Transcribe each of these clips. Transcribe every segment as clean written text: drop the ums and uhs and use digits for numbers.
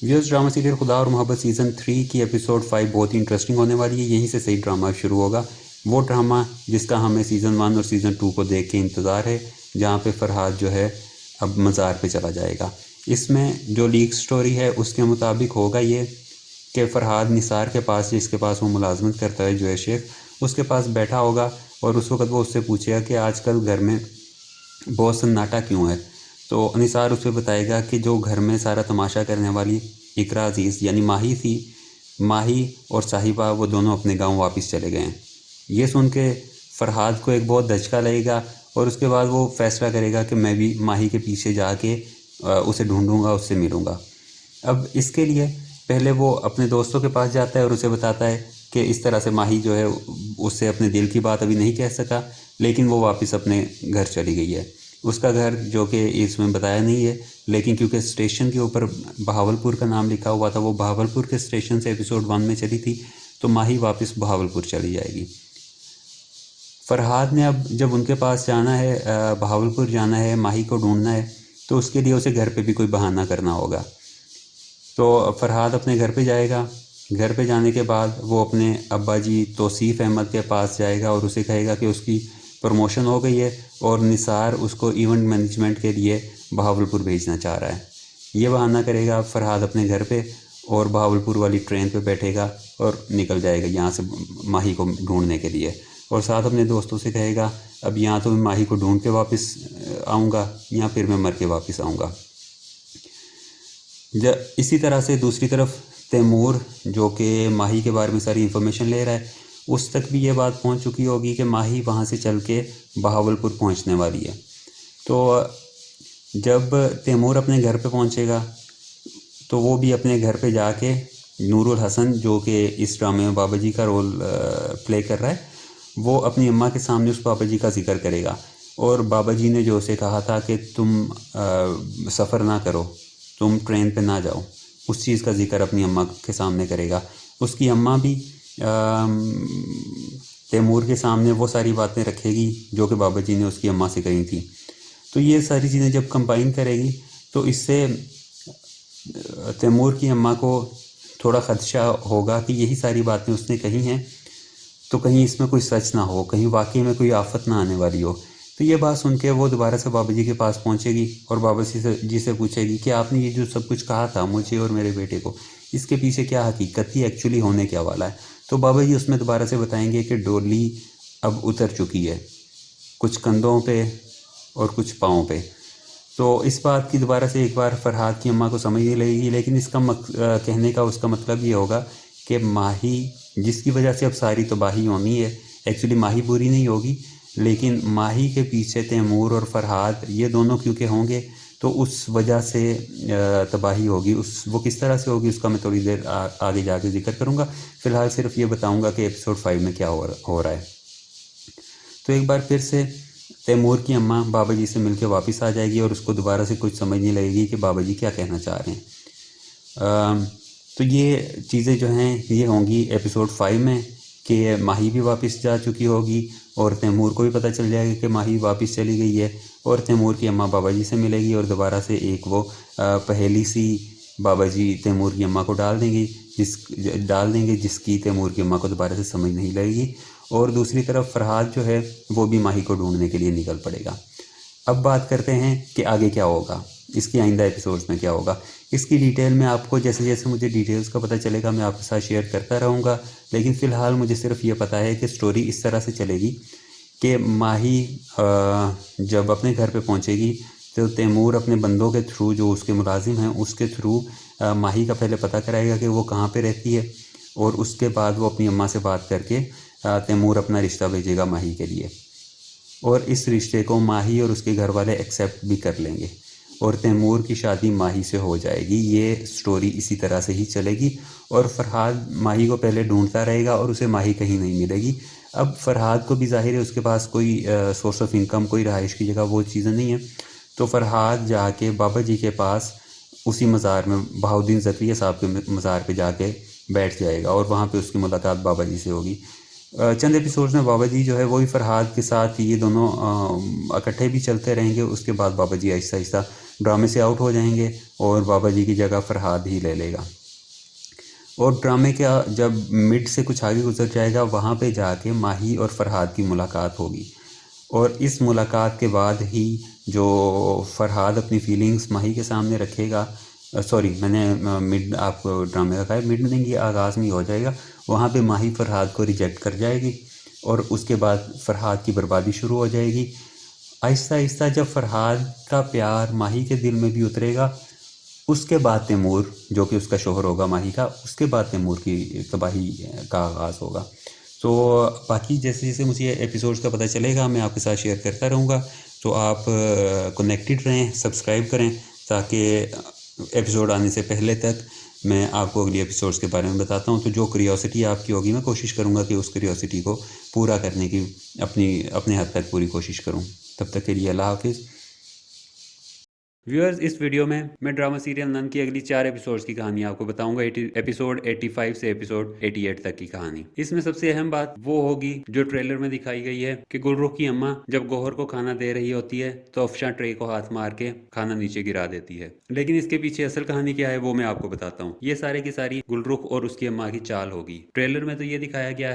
Viewers, drama serial खुदा और मोहब्बत सीज़न 3 की एपिसोड 5 बहुत ही इंटरेस्टिंग होने वाली है। यहीं से सही ड्रामा शुरू होगा, वो ड्रामा जिसका हमें सीज़न 1 और सीज़न 2 को देख के इंतज़ार है, जहाँ पे फरहाद जो है अब मज़ार पे चला जाएगा। इसमें जो लीक स्टोरी है उसके मुताबिक होगा ये कि फरहाद निसार के पास, जिसके पास वो मुलाजमत करता है जो शेख, उसके पास बैठा होगा और उस वक्त वो उससे पूछेगा कि आजकल घर में बहुत सन्नाटा क्यों है। तो निसार उसे बताएगा कि जो घर में सारा तमाशा करने वाली इकरा अजीज़ यानी माही थी, माही और साहिबा वो दोनों अपने गांव वापस चले गए हैं। ये सुन के फरहाद को एक बहुत धचका लगेगा और उसके बाद वो फ़ैसला करेगा कि मैं भी माही के पीछे जाके उसे ढूंढूंगा, उससे मिलूंगा। अब इसके लिए पहले वो अपने दोस्तों के पास जाता है और उसे बताता है कि इस तरह से माही जो है उससे अपने दिल की बात अभी नहीं कह सका, लेकिन वो वापस अपने घर चली गई है। उसका घर जो कि इसमें बताया नहीं है, लेकिन क्योंकि स्टेशन के ऊपर बहावलपुर का नाम लिखा हुआ था, वो बहावलपुर के स्टेशन से एपिसोड 1 में चली थी, तो माही वापस बहावलपुर चली जाएगी। फरहाद ने अब जब उनके पास जाना है, बहावलपुर जाना है, माही को ढूंढना है, तो उसके लिए उसे घर पे भी कोई बहाना करना होगा। तो फरहाद अपने घर पे जाएगा। घर पे जाने के बाद वो अपने अब्बा जी तौसीफ़ अहमद के पास जाएगा और उसे कहेगा कि उसकी प्रमोशन हो गई है और निसार उसको इवेंट मैनेजमेंट के लिए बहावलपुर भेजना चाह रहा है। ये बहाना करेगा फरहाद अपने घर पे और बहावलपुर वाली ट्रेन पे बैठेगा और निकल जाएगा यहाँ से माही को ढूंढने के लिए, और साथ अपने दोस्तों से कहेगा अब यहाँ तो मैं माही को ढूंढ के वापस आऊँगा या फिर मैं मर के वापस आऊँगा। इसी तरह से दूसरी तरफ तैमूर, जो कि माही के बारे में सारी इन्फॉर्मेशन ले रहा है, उस तक भी ये बात पहुंच चुकी होगी कि माही वहां से चल के बहावलपुर पहुंचने वाली है। तो जब तैमूर अपने घर पे पहुंचेगा तो वो भी अपने घर पे जाके नूरुल हसन, जो कि इस ड्रामे में बाबा जी का रोल प्ले कर रहा है, वो अपनी अम्मा के सामने उस बाबा जी का जिक्र करेगा और बाबा जी ने जो उसे कहा था कि तुम सफ़र ना करो, तुम ट्रेन पे ना जाओ, उस चीज़ का जिक्र अपनी अम्मा के सामने करेगा। उसकी अम्मा भी तैमूर के सामने वो सारी बातें रखेगी जो कि बाबा जी ने उसकी अम्मा से कही थी। तो ये सारी चीज़ें जब कंबाइन करेगी तो इससे तैमूर की अम्मा को थोड़ा ख़दशा होगा कि यही सारी बातें उसने कही हैं तो कहीं इसमें कोई सच ना हो, कहीं वाकई में कोई आफत ना आने वाली हो। तो ये बात सुन के वो दोबारा से बाबा जी के पास पहुंचेगी और बाबा जी से पूछेगी कि आपने ये जो सब कुछ कहा था मुझे और मेरे बेटे को, इसके पीछे क्या हकीकत थी, एक्चुअली होने क्या वाला है। तो बाबा जी उसमें दोबारा से बताएंगे कि डोली अब उतर चुकी है, कुछ कंधों पे और कुछ पाँव पे। तो इस बात की दोबारा से एक बार फरहाद की अम्मा को समझ नहीं लगेगी, लेकिन इसका कहने का उसका मतलब ये होगा कि माही, जिसकी वजह से अब सारी तबाही होनी है, एक्चुअली माही बुरी नहीं होगी, लेकिन माही के पीछे तैमूर और फरहाद ये दोनों क्योंकि होंगे तो उस वजह से तबाही होगी। वो किस तरह से होगी उसका मैं थोड़ी देर आगे जाके जिक्र करूँगा। फ़िलहाल सिर्फ ये बताऊँगा कि एपिसोड 5 में क्या हो रहा है। तो एक बार फिर से तैमूर की अम्मा बाबा जी से मिलकर वापस आ जाएगी और उसको दोबारा से कुछ समझ नहीं लगेगी कि बाबा जी क्या कहना चाह रहे हैं। तो ये चीज़ें जो हैं ये होंगी एपिसोड 5 में कि माही भी वापस जा चुकी होगी और तैमूर को भी पता चल जाएगा कि माही वापस चली गई है, और तैमूर की अम्मा बाबा जी से मिलेगी और दोबारा से एक वो पहेली सी बाबा जी तैमूर की अम्मा को डाल देंगे जिसकी तैमूर की अम्मा को दोबारा से समझ नहीं लगेगी। और दूसरी तरफ फरहाद जो है वो भी माही को ढूंढने के लिए निकल पड़ेगा। अब बात करते हैं कि आगे क्या होगा, इसकी आइंदा एपिसोड्स में क्या होगा। इसकी डिटेल में आपको जैसे जैसे मुझे डिटेल्स का पता चलेगा मैं आपके साथ शेयर करता रहूँगा, लेकिन फ़िलहाल मुझे सिर्फ ये पता है कि स्टोरी इस तरह से चलेगी कि माही जब अपने घर पे पहुँचेगी तो तैमूर अपने बंदों के थ्रू, जो उसके मुलाजिम हैं, उसके थ्रू माही का पहले पता कराएगा कि वो कहाँ पे रहती है, और उसके बाद वो अपनी अम्मा से बात करके तैमूर अपना रिश्ता भेजेगा माही के लिए, और इस रिश्ते को माही और उसके घर वाले एक्सेप्ट भी कर लेंगे और तैमूर की शादी माही से हो जाएगी। ये स्टोरी इसी तरह से ही चलेगी और फरहाद माही को पहले ढूंढता रहेगा और उसे माही कहीं नहीं मिलेगी। अब फरहाद को भी जाहिर है उसके पास कोई सोर्स ऑफ इनकम, कोई रहाइश की जगह, वो चीज़ें नहीं है, तो फरहाद जाके बाबा जी के पास उसी मज़ार में बहाउद्दीन ज़करिया साहब के मज़ार पे जाके बैठ जाएगा और वहाँ पे उसकी मुलाकात बाबा जी से होगी। चंद एपिसोड्स में बाबा जी जो है वही फरहाद के साथ ये दोनों इकट्ठे भी चलते रहेंगे। उसके बाद बाबा जी आहिस्ता आहिस्ता ड्रामे से आउट हो जाएंगे और बाबा जी की जगह फरहाद ही ले लेगा। और ड्रामे का जब मिड से कुछ आगे गुजर जाएगा, वहाँ पे जाके माही और फरहाद की मुलाकात होगी, और इस मुलाकात के बाद ही जो फरहाद अपनी फीलिंग्स माही के सामने रखेगा, सॉरी मैंने मिड आपको ड्रामे का कहा है, मिड में नहीं, आगाज़ में ही हो जाएगा। वहाँ पे माही फरहाद को रिजेक्ट कर जाएगी और उसके बाद फरहाद की बर्बादी शुरू हो जाएगी। आहिस्ता आहिस्ता जब फरहाद का प्यार माही के दिल में भी उतरेगा, उसके बाद तैमूर जो कि उसका शोहर होगा माही का, उसके बाद तैमूर की तबाही का आगाज़ होगा। तो बाकी जैसे जैसे मुझे एपिसोड्स का पता चलेगा मैं आपके साथ शेयर करता रहूँगा। तो आप कनेक्टेड रहें, सब्सक्राइब करें, ताकि एपिसोड आने से पहले तक मैं आपको अगली एपिसोड्स के बारे में बताता हूँ। तो जो क्यूरियोसिटी आपकी होगी मैं कोशिश करूँगा कि उस क्यूरियोसिटी को पूरा करने की अपने हद तक पूरी कोशिश करूँ। तब तक के लिए अल्लाह हाफिज़। व्यूअर्स, इस वीडियो में मैं ड्रामा सीरियल नन की अगली 4 एपिसोड्स की कहानी आपको बताऊंगा। एपिसोड 85 से एपिसोड 88 तक की कहानी। इसमें सबसे अहम बात वो होगी जो ट्रेलर में दिखाई गई है कि गुलरुख की अम्मा जब गौहर को खाना दे रही होती है तो अफशा ट्रे को हाथ मार के खाना नीचे गिरा देती है। लेकिन इसके पीछे असल कहानी क्या है वो मैं आपको बताता हूँ। ये सारे की सारी गुलरुख और उसकी अम्मा की चाल होगी। ट्रेलर में तो ये दिखाया गया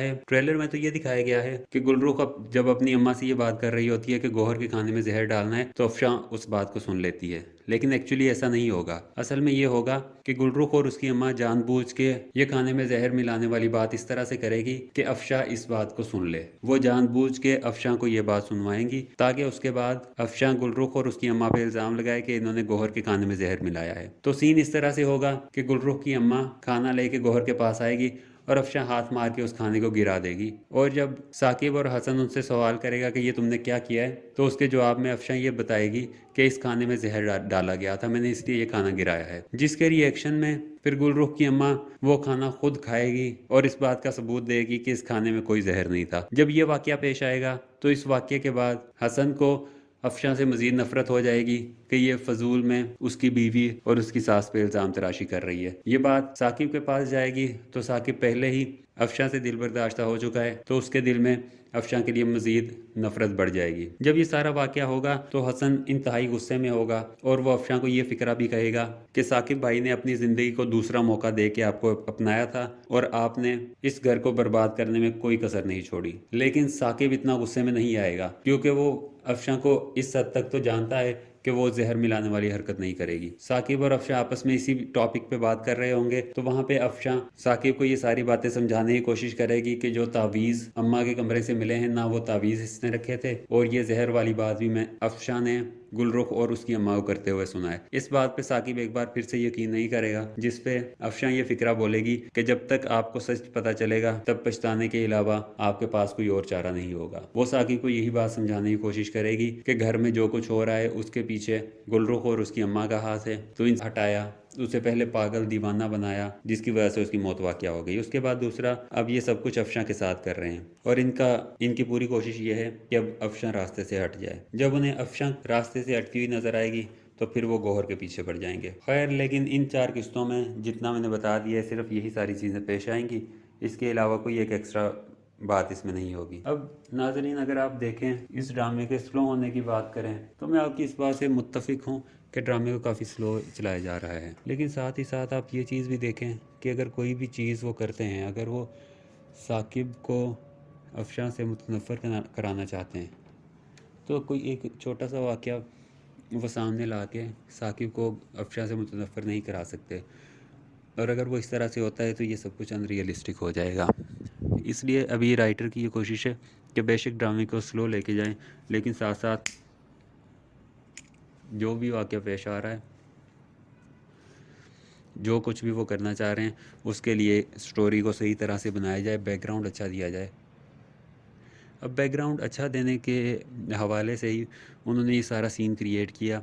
है कि गुलरुख जब अपनी अम्मा से ये बात कर रही होती है कि गौहर के खाने में जहर डालना है, तो अफशा उस बात को सुन लेती है। लेकिन एक्चुअली ऐसा नहीं होगा। असल में ये होगा कि गुलरुख और उसकी अम्मा जानबूझ के ये खाने में जहर मिलाने वाली बात इस तरह से करेगी कि अफशा इस बात को सुन ले। वो जानबूझ के अफशा को ये बात सुनवाएंगी ताकि उसके बाद अफशा गुलरुख और उसकी अम्मा पे इल्जाम लगाए कि इन्होंने गौहर के खाने में जहर मिलाया है। तो सीन इस तरह से होगा कि गुलरुख की अम्मा खाना लेके गौहर के पास आएगी और अफशा हाथ मार के उस खाने को गिरा देगी। और जब साकिब और हसन उनसे सवाल करेगा कि ये तुमने क्या किया है, तो उसके जवाब में अफशा ये बताएगी कि इस खाने में जहर डाला गया था, मैंने इसलिए ये खाना गिराया है। जिसके रिएक्शन में फिर गुलरुख की अम्मा वो खाना खुद खाएगी और इस बात का सबूत देगी कि इस खाने में कोई जहर नहीं था। जब ये वाकया पेश आएगा तो इस वाकये के बाद हसन को अफशा से मज़ीद नफरत हो जाएगी कि ये फजूल में उसकी बीवी और उसकी सास पे इल्ज़ाम तराशी कर रही है। ये बात साकिब के पास जाएगी तो साकिब पहले ही अफशा से दिल बर्दाश्ता हो चुका है, तो उसके दिल में अफशा के लिए मज़ीद नफरत बढ़ जाएगी। जब ये सारा वाकया होगा तो हसन इंतहाई गुस्से में होगा और वो अफशा को ये फिक्रा भी कहेगा कि साकिब भाई ने अपनी ज़िंदगी को दूसरा मौका दे के आपको अपनाया था और आपने इस घर को बर्बाद करने में कोई कसर नहीं छोड़ी। लेकिन साकिब इतना गुस्से में नहीं आएगा क्योंकि वो अफशा को इस हद तक तो जानता है कि वो जहर मिलाने वाली हरकत नहीं करेगी। साकिब और अफशा आपस में इसी टॉपिक पे बात कर रहे होंगे तो वहाँ पे अफशा साकिब को ये सारी बातें समझाने की कोशिश करेगी कि जो तावीज़ अम्मा के कमरे से मिले हैं ना वो तावीज़ इसने रखे थे, और ये जहर वाली बात भी मैं अफशा ने गुलरुख और उसकी अम्मा को करते हुए सुना है। इस बात पे साकिब एक बार फिर से यकीन नहीं करेगा, जिस पे अफशा ये फिक्रा बोलेगी कि जब तक आपको सच पता चलेगा तब पछताने के अलावा आपके पास कोई और चारा नहीं होगा। वो साकिब को यही बात समझाने की कोशिश करेगी कि घर में जो कुछ हो रहा है उसके पीछे गुलरुख और उसकी अम्मा का हाथ है। तो इन हटाया, उसे पहले पागल दीवाना बनाया जिसकी वजह से उसकी मौत वाक़या हो गई। उसके बाद दूसरा, अब ये सब कुछ अफशा के साथ कर रहे हैं और इनकी पूरी कोशिश ये है कि अब अफशा रास्ते से हट जाए। जब उन्हें अफशा रास्ते से हटती हुई नजर आएगी तो फिर वो गौहर के पीछे पड़ जाएंगे। खैर, लेकिन इन 4 किस्तों में जितना मैंने बता दिया है सिर्फ यही सारी चीज़ें पेश आएंगी, इसके अलावा कोई एक एक्स्ट्रा बात इसमें नहीं होगी। अब नाजरीन, अगर आप देखें इस ड्रामे के स्लो होने की बात करें तो मैं आपकी इस बात से मुत्तफिक हूँ कि ड्रामे को काफ़ी स्लो चलाया जा रहा है। लेकिन साथ ही साथ आप ये चीज़ भी देखें कि अगर कोई भी चीज़ वो करते हैं, अगर वो साकिब को अफशा से मुतनफ़र कराना चाहते हैं तो कोई एक छोटा सा वाक़या वो सामने ला के साकिब को अफशा से मुतनफ़र नहीं करा सकते, और अगर वो इस तरह से होता है तो ये सब कुछ अनरियलिस्टिक हो जाएगा। इसलिए अभी राइटर की ये कोशिश है कि बेशक ड्रामे को स्लो लेके जाएं, लेकिन साथ साथ जो भी वाक़या पेश आ रहा है, जो कुछ भी वो करना चाह रहे हैं, उसके लिए स्टोरी को सही तरह से बनाया जाए, बैकग्राउंड अच्छा दिया जाए। अब बैकग्राउंड अच्छा देने के हवाले से ही उन्होंने ये सारा सीन क्रिएट किया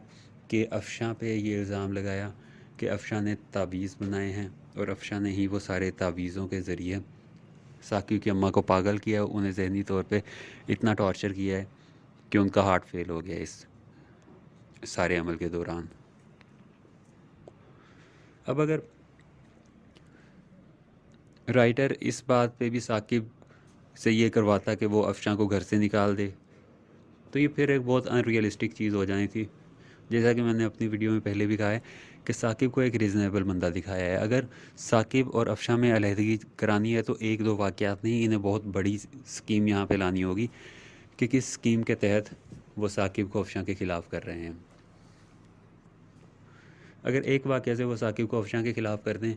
कि अफशा पे ये इल्ज़ाम लगाया कि अफशा ने तावीज़ बनाए हैं और अफशा ने ही वो सारे तावीज़ों के ज़रिए साकिब की अम्मा को पागल किया, उन्हें ज़हनी तौर पे इतना टॉर्चर किया है कि उनका हार्ट फेल हो गया इस सारे अमल के दौरान। अब अगर राइटर इस बात पे भी साकिब से ये करवाता कि वो अफशा को घर से निकाल दे तो ये फिर एक बहुत अनरियलिस्टिक चीज़ हो जानी थी, जैसा कि मैंने अपनी वीडियो में पहले भी कहा है कि साकिब को एक रीज़नेबल बंदा दिखाया है। अगर साकिब और अफशा में अलहदगी करानी है तो एक दो वाक़यात नहीं, इन्हें बहुत बड़ी स्कीम यहाँ पे लानी होगी कि किस स्कीम के तहत वो साकिब को अफशा के ख़िलाफ़ कर रहे हैं। अगर एक वाक़ये से वो साकिब को अफशा के ख़िलाफ़ कर दें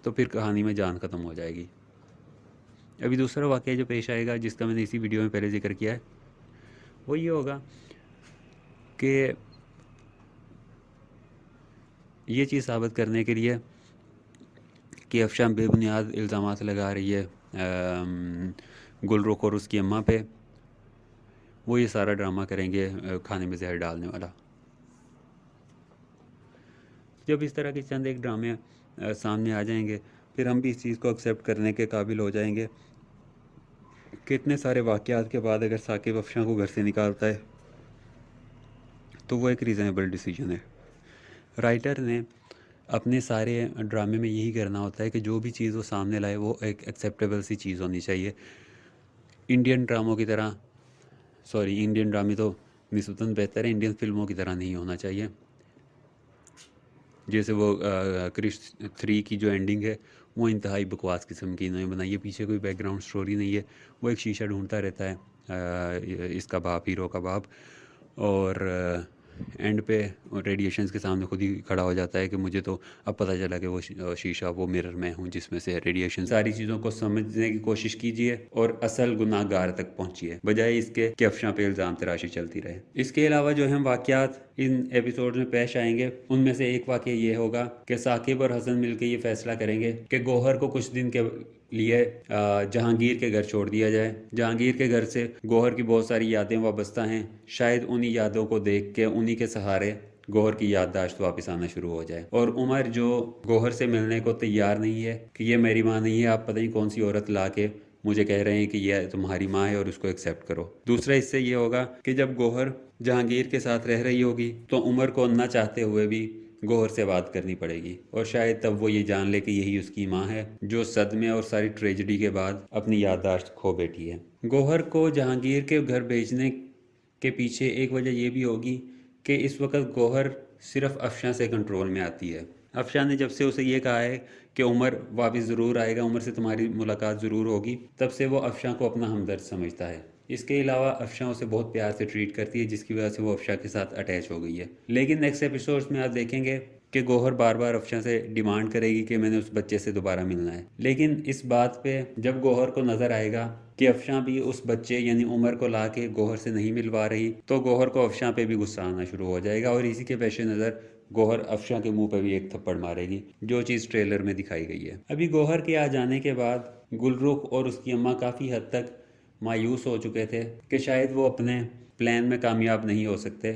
तो फिर कहानी में जान ख़त्म हो जाएगी। अभी दूसरा वाक़या जो पेश आएगा, जिसका मैंने इसी वीडियो में पहले जिक्र किया है, वो ये होगा कि ये चीज़ साबित करने के लिए कि अफशा बेबुनियाद इल्ज़ामात लगा रही है गुलरुख और उसकी अम्मा पे, वो ये सारा ड्रामा करेंगे खाने में जहर डालने वाला। जब इस तरह के चंद एक ड्रामे सामने आ जाएंगे फिर हम भी इस चीज़ को एक्सेप्ट करने के काबिल हो जाएंगे कि इतने सारे वाक़यात के बाद अगर साकिब अफशा को घर से निकालता है तो वो एक रीज़नेबल डिसीजन है। राइटर ने अपने सारे ड्रामे में यही करना होता है कि जो भी चीज़ वो सामने लाए वो एक एक्सेप्टेबल सी चीज़ होनी चाहिए। इंडियन ड्रामों की तरह, सॉरी इंडियन ड्रामे तो निस्बतन बेहतर है, इंडियन फिल्मों की तरह नहीं होना चाहिए। जैसे वो क्रिश 3 की जो एंडिंग है वो इंतहाई बकवास किस्म की इन्होंने बनाई है, पीछे कोई बैकग्राउंड स्टोरी नहीं है। वो एक शीशा ढूंढता रहता है इसका बाप, हीरो का बाप, और एंड पे रेडिएशंस के सामने खुद ही खड़ा हो जाता है कि मुझे तो अब पता चला कि वो शीशा, वो मिरर मैं हूँ जिसमें से रेडिएशन। सारी चीज़ों को समझने की कोशिश कीजिए और असल गुनाहगार तक पहुँचिए, बजाय इसके कि अफशा पे इल्ज़ाम तराशी चलती रहे। इसके अलावा जो हम वाक़यात इन एपिसोड में पेश आएंगे उनमें से एक वाक़या ये होगा कि साकिब और हसन मिलकर ये फैसला करेंगे कि गौहर को कुछ दिन के लिए जहांगीर के घर छोड़ दिया जाए। जहांगीर के घर से गौहर की बहुत सारी यादें वाबस्ता हैं, शायद उन्हीं यादों को देख के उन्हीं के सहारे गौहर की याददाश्त वापस आना शुरू हो जाए। और उमर जो गौहर से मिलने को तैयार नहीं है कि ये मेरी माँ नहीं है, आप पता नहीं कौन सी औरत ला के मुझे कह रहे हैं कि ये तुम्हारी माँ है और उसको एक्सेप्ट करो। दूसरा इससे ये होगा कि जब गौहर जहांगीर के साथ रह रही होगी तो उमर को ना चाहते हुए भी गौहर से बात करनी पड़ेगी, और शायद तब वो ये जान ले कि यही उसकी माँ है जो सदमे और सारी ट्रेजेडी के बाद अपनी याददाश्त खो बैठी है। गौहर को जहांगीर के घर भेजने के पीछे एक वजह ये भी होगी कि इस वक्त गौहर सिर्फ अफशा से कंट्रोल में आती है। अफशा ने जब से उसे ये कहा है कि उमर वापस ज़रूर आएगा, उमर से तुम्हारी मुलाकात ज़रूर होगी, तब से वो अफशा को अपना हमदर्द समझता है। इसके अलावा अफशा उसे बहुत प्यार से ट्रीट करती है, जिसकी वजह से वो अफशा के साथ अटैच हो गई है। लेकिन नेक्स्ट एपिसोड्स में आप देखेंगे कि गौहर बार बार अफशा से डिमांड करेगी कि मैंने उस बच्चे से दोबारा मिलना है। लेकिन इस बात पे जब गौहर को नज़र आएगा कि अफशा भी उस बच्चे यानी उमर को ला के गौहर से नहीं मिलवा रही, तो गौहर को अफशा पे भी गुस्सा आना शुरू हो जाएगा, और इसी के पेश नज़र गौहर अफशा के मुंह पे भी एक थप्पड़ मारेगी, जो चीज़ ट्रेलर में दिखाई गई है। अभी गौहर के आ जाने के बाद गुलरुख और उसकी अम्मा काफ़ी हद तक मायूस हो चुके थे कि शायद वो अपने प्लान में कामयाब नहीं हो सकते,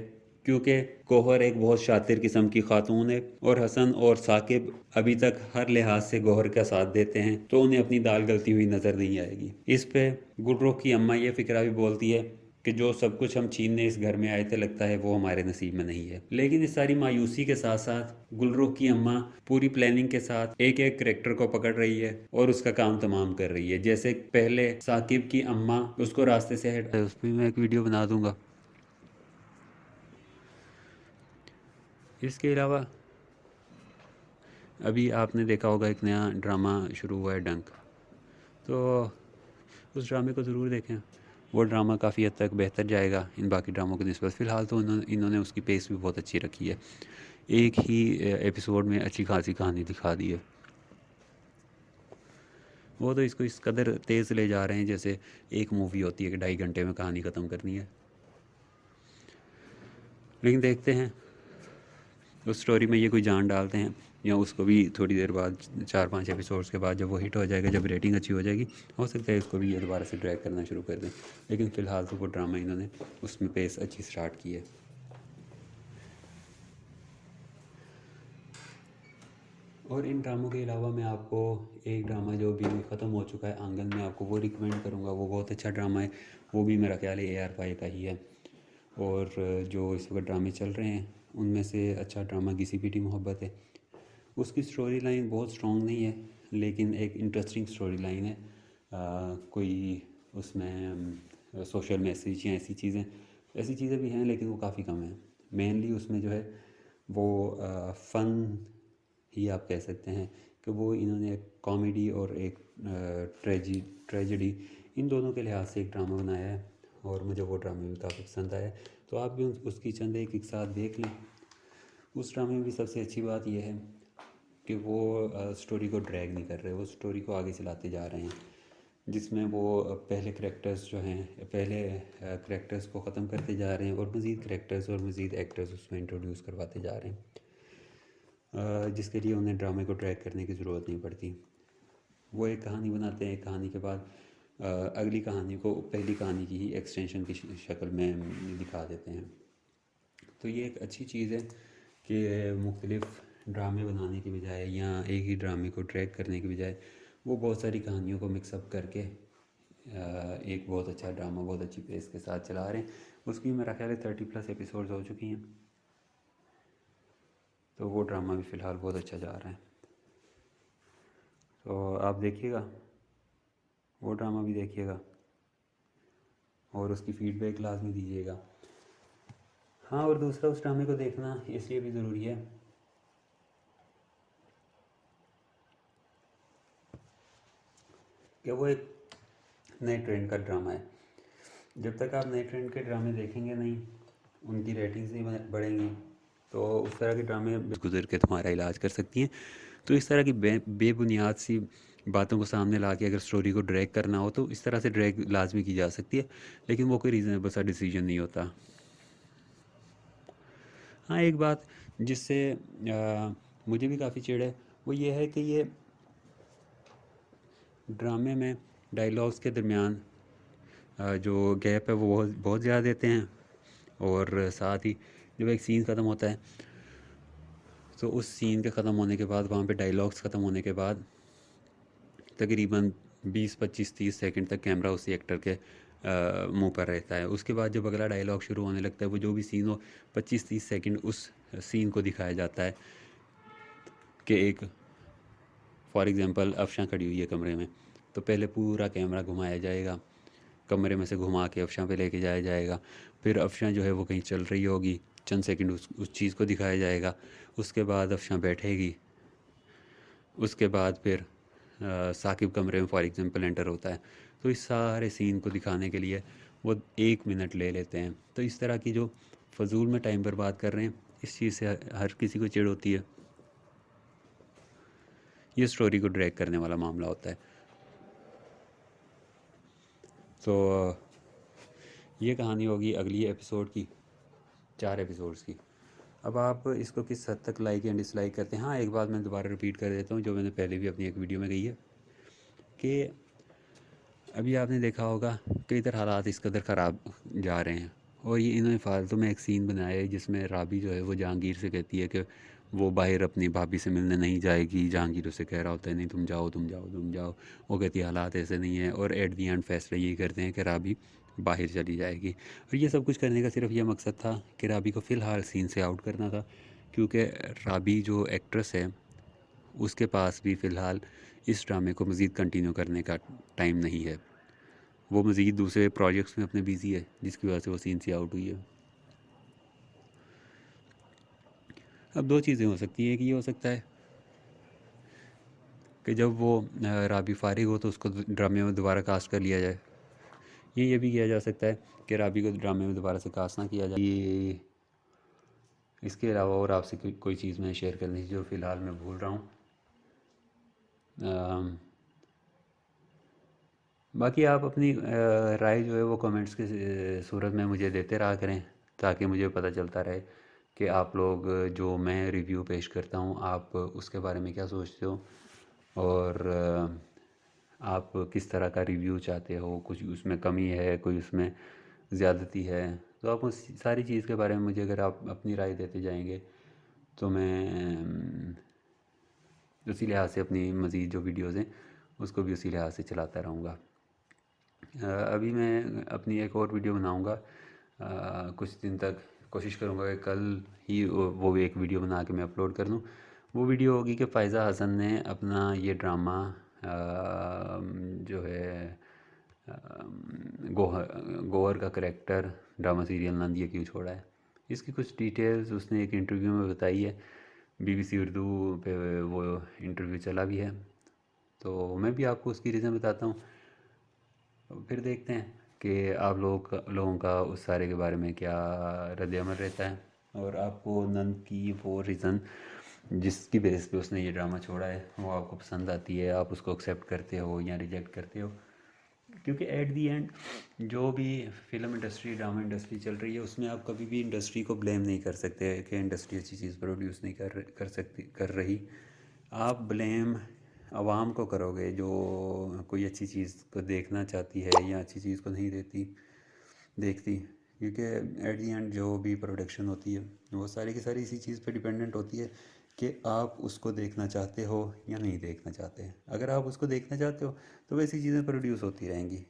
क्योंकि गौहर एक बहुत शातिर किस्म की खातून है और हसन और साकिब अभी तक हर लिहाज से गौहर का साथ देते हैं, तो उन्हें अपनी दाल गलती हुई नज़र नहीं आएगी। इस पे गुलरुख की अम्मा ये फिक्रा भी बोलती है कि जो सब कुछ हम छीनने इस घर में आए थे लगता है वो हमारे नसीब में नहीं है। लेकिन इस सारी मायूसी के साथ साथ गुलरुख की अम्मा पूरी प्लानिंग के साथ एक एक करेक्टर को पकड़ रही है और उसका काम तमाम कर रही है। जैसे पहले साकिब की अम्मा उसको रास्ते से हट, उस पर मैं एक वीडियो बना दूंगा। इसके अलावा अभी आपने देखा होगा एक नया ड्रामा शुरू हुआ है डंक, तो उस ड्रामे को ज़रूर देखें। वो ड्रामा काफ़ी हद तक बेहतर जाएगा इन बाकी ड्रामों की निस्बत। फ़िलहाल तो इन्होंने उसकी पेस भी बहुत अच्छी रखी है, एक ही एपिसोड में अच्छी खासी कहानी दिखा दी है। वो तो इसको इस कदर तेज़ ले जा रहे हैं जैसे एक मूवी होती है कि 2.5 घंटे में कहानी ख़त्म करनी है। लेकिन देखते हैं उस स्टोरी में ये कोई जान डालते हैं या उसको भी थोड़ी देर बाद 4-5 एपिसोड्स के बाद जब वो हिट हो जाएगा, जब रेटिंग अच्छी हो जाएगी, हो सकता है इसको भी ये दोबारा से ड्रैग करना शुरू कर दें। लेकिन फ़िलहाल तो वो ड्रामा इन्होंने उसमें पेस अच्छी स्टार्ट की है। और इन ड्रामों के अलावा मैं आपको एक ड्रामा जो भी ख़त्म हो चुका है आंगन में, आपको वो रिकमेंड करूँगा। वो बहुत अच्छा ड्रामा है, वो भी मेरा ख्याल है AR पाई का ही है। और जो इस वक्त ड्रामे चल रहे हैं उनमें से अच्छा ड्रामा घिसी पिटी मोहब्बत है। उसकी स्टोरी लाइन बहुत स्ट्रॉन्ग नहीं है, लेकिन एक इंटरेस्टिंग स्टोरी लाइन है। कोई उसमें सोशल मैसेज या ऐसी चीज़ें भी हैं, लेकिन वो काफ़ी कम है। मेनली उसमें जो है वो फ़न ही आप कह सकते हैं कि वो इन्होंने कॉमेडी और एक ट्रेजेडी इन दोनों के लिहाज से एक ड्रामा बनाया है, और मुझे वो ड्रामा भी काफ़ी पसंद आया। तो आप भी उसकी चंद एक साथ देख लें। उस ड्रामे में भी सबसे अच्छी बात यह है कि वो स्टोरी को ड्रैग नहीं कर रहे, वो स्टोरी को आगे चलाते जा रहे हैं, जिसमें वो पहले करैक्टर्स जो हैं, पहले करैक्टर्स को ख़त्म करते जा रहे हैं और मज़ीद करैक्टर्स और मज़ीद एक्टर्स उसमें इंट्रोड्यूस करवाते जा रहे हैं, जिसके लिए उन्हें ड्रामे को ड्रैग करने की ज़रूरत नहीं पड़ती। वो एक कहानी बनाते हैं, एक कहानी के बाद अगली कहानी को पहली कहानी की ही एक्सटेंशन की शक्ल में दिखा देते हैं। तो ये एक अच्छी चीज़ है कि मुख्तलिफ़ ड्रामे बनाने की बजाय या एक ही ड्रामे को ट्रैक करने की बजाय वो बहुत सारी कहानियों को मिक्सअप करके एक बहुत अच्छा ड्रामा बहुत अच्छी पेस के साथ चला रहे हैं। उसकी मेरा ख्याल है 30+ एपिसोड्स हो चुकी हैं। तो वो ड्रामा भी फ़िलहाल बहुत अच्छा जा रहा है, तो आप देखिएगा, वो ड्रामा भी देखिएगा और उसकी फ़ीडबैक लाजमी दीजिएगा। हाँ, और दूसरा उस ड्रामे को देखना इसलिए भी ज़रूरी है कि वो एक नए ट्रेंड का ड्रामा है। जब तक आप नए ट्रेंड के ड्रामे देखेंगे नहीं, उनकी रेटिंग्स नहीं बढ़ेंगी, तो उस तरह के ड्रामे गुजर के तुम्हारा इलाज कर सकती हैं। तो इस तरह की बेबुनियाद सी बातों को सामने ला के अगर स्टोरी को ड्रैग करना हो तो इस तरह से ड्रैग लाजमी की जा सकती है, लेकिन वो कोई रीज़नेबल सा डिसीजन नहीं होता। हाँ, एक बात जिससे मुझे भी काफ़ी चिढ़ है वो ये है कि ये ड्रामे में डायलॉग्स के दरमियान जो गैप है वो बहुत बहुत ज़्यादा देते हैं, और साथ ही जब एक सीन ख़त्म होता है तो उस सीन के ख़त्म होने के बाद वहाँ पे डायलॉग्स ख़त्म होने के बाद तकरीबन 20-25-30 सेकंड तक कैमरा उसी एक्टर के मुंह पर रहता है। उसके बाद जब अगला डायलॉग शुरू होने लगता है, वो जो भी सीन हो 25-30 सेकंड उस सीन को दिखाया जाता है कि एक फॉर एग्ज़ाम्पल अफशां खड़ी हुई है कमरे में, तो पहले पूरा कैमरा घुमाया जाएगा, कमरे में से घुमा के अफशां पे लेके जाया जाएगा, फिर अफशां जो है वो कहीं चल रही होगी, चंद सेकंड उस चीज़ को दिखाया जाएगा, उसके बाद अफशां बैठेगी, उसके बाद फिर साकिब कमरे में फॉर एग्ज़ाम्पल एंटर होता है। तो इस सारे सीन को दिखाने के लिए वो 1 मिनट ले लेते हैं। तो इस तरह की जो फजूल में टाइम बर्बाद कर रहे हैं, इस चीज़ से हर किसी को चिढ़ होती है। ये स्टोरी को ड्रैग करने वाला मामला होता है। तो ये कहानी होगी अगली एपिसोड की, 4 एपिसोड्स की। अब आप इसको किस हद तक लाइक या डिसलाइक करते हैं। हाँ, एक बात मैं दोबारा रिपीट कर देता हूँ जो मैंने पहले भी अपनी एक वीडियो में कही है कि अभी आपने देखा होगा कि इधर हालात इस कदर ख़राब जा रहे हैं, और ये इन्होंने फालतू में एक सीन बनाया है जिसमें राबी जो है वो जहांगीर से कहती है कि वो बाहर अपनी भाभी से मिलने नहीं जाएगी। जहांगीर उसे कह रहा होता है नहीं तुम जाओ तुम जाओ तुम जाओ, वो कहती है हालात ऐसे नहीं है, और एट दी एंड फैसला यही करते हैं कि राबी बाहर चली जाएगी। और ये सब कुछ करने का सिर्फ ये मकसद था कि राबी को फ़िलहाल सीन से आउट करना था, क्योंकि राबी जो एक्ट्रेस है उसके पास भी फ़िलहाल इस ड्रामे को मज़ीद कंटिन्यू करने का टाइम नहीं है। वो मज़ीद दूसरे प्रोजेक्ट्स में अपने बिज़ी है, जिसकी वजह से वो सीन से आउट हुई है। अब 2 चीज़ें हो सकती हैं कि ये हो सकता है कि जब वो राबी फारिग हो तो उसको ड्रामे में दोबारा कास्ट कर लिया जाए। ये भी किया जा सकता है कि राबी को ड्रामे में दोबारा से कास्ट ना किया जाए। इसके अलावा और आपसे कोई चीज़ मैं शेयर करनी थी जो फ़िलहाल मैं भूल रहा हूँ। बाकी आप अपनी राय जो है वो कमेंट्स की सूरत में मुझे देते रहा करें, ताकि मुझे पता चलता रहे कि आप लोग जो मैं रिव्यू पेश करता हूँ आप उसके बारे में क्या सोचते हो, और आप किस तरह का रिव्यू चाहते हो, कुछ उसमें कमी है, कोई उसमें ज़्यादती है। तो आप उस सारी चीज़ के बारे में मुझे अगर आप अपनी राय देते जाएंगे तो मैं उसी लिहाज से अपनी मज़ीद जो वीडियोज़ हैं उसको भी उसी लिहाज से चलाता रहूँगा। अभी मैं अपनी एक और वीडियो बनाऊँगा, कुछ दिन तक कोशिश करूँगा कि कल ही वो एक वीडियो बना के मैं अपलोड कर दूँ। वो वीडियो होगी कि फ़ायज़ा हसन ने अपना ये ड्रामा जो है गोहर का करैक्टर ड्रामा सीरियल नंदिया क्यों छोड़ा है, इसकी कुछ डिटेल्स उसने एक इंटरव्यू में बताई है, BBC उर्दू पे वो इंटरव्यू चला भी है, तो मैं भी आपको उसकी रीज़न बताता हूँ। फिर देखते हैं कि आप लोगों का उस सारे के बारे में क्या रद्द-ए-अमल रहता है, और आपको नंद की वो रीज़न जिसकी बेस पे उसने ये ड्रामा छोड़ा है वो आपको पसंद आती है, आप उसको एक्सेप्ट करते हो या रिजेक्ट करते हो। क्योंकि एट दी एंड जो भी फिल्म इंडस्ट्री, ड्रामा इंडस्ट्री चल रही है, उसमें आप कभी भी इंडस्ट्री को ब्लेम नहीं कर सकते कि इंडस्ट्री अच्छी चीज़ प्रोड्यूस नहीं कर रही। आप ब्लेम आवाम को करोगे जो कोई अच्छी चीज़ को देखना चाहती है या अच्छी चीज़ को नहीं देखती। क्योंकि एट दी एंड जो भी प्रोडक्शन होती है वो सारी की सारी इसी चीज़ पे डिपेंडेंट होती है कि आप उसको देखना चाहते हो या नहीं देखना चाहते। अगर आप उसको देखना चाहते हो तो वैसी चीज़ें प्रोड्यूस होती रहेंगी,